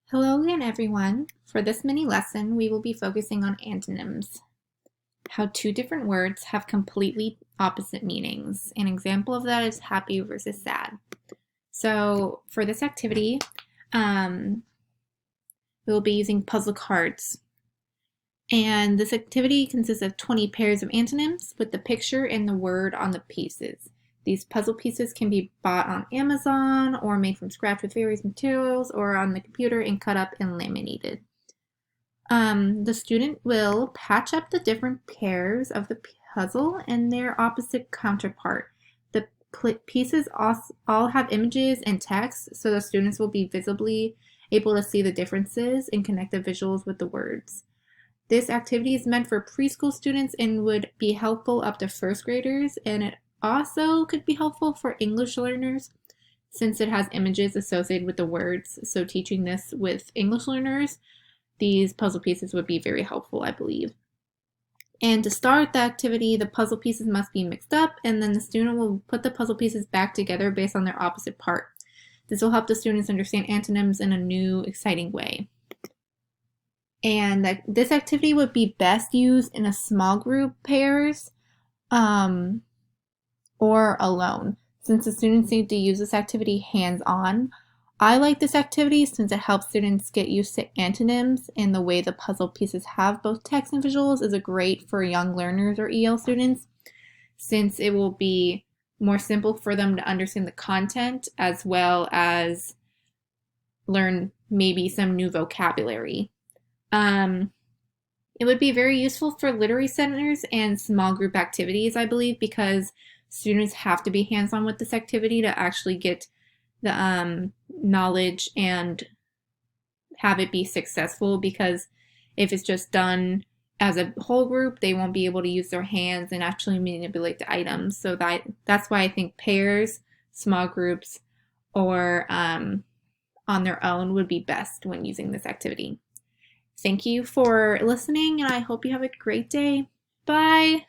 Hello again, everyone. For this mini lesson, we will be focusing on antonyms, how two different words have completely opposite meanings. An example of that is happy versus sad. So for this activity, we will be using puzzle cards. And this activity consists of 20 pairs of antonyms with the picture and the word on the pieces. These puzzle pieces can be bought on Amazon or made from scratch with various materials or on the computer and cut up and laminated. The student will patch up the different pairs of the puzzle and their opposite counterpart. The pieces all have images and text, so the students will be visibly able to see the differences and connect the visuals with the words. This activity is meant for preschool students and would be helpful up to first graders, and it also could be helpful for English learners since it has images associated with the words. So teaching this with English learners, these puzzle pieces would be very helpful, I believe. And to start the activity, the puzzle pieces must be mixed up, and then the student will put the puzzle pieces back together based on their opposite part. This will help the students understand antonyms in a new, exciting way. And this activity would be best used in a small group pairs or alone, since the students need to use this activity hands-on. I like this activity since it helps students get used to antonyms, and the way the puzzle pieces have both text and visuals is great for young learners or EL students, since it will be more simple for them to understand the content as well as learn maybe some new vocabulary. It would be very useful for literary centers and small group activities, I believe, because students have to be hands-on with this activity to actually get the knowledge and have it be successful, because if it's just done as a whole group, they won't be able to use their hands and actually manipulate the items. So that's why I think pairs, small groups, or on their own would be best when using this activity. Thank you for listening, and I hope you have a great day. Bye!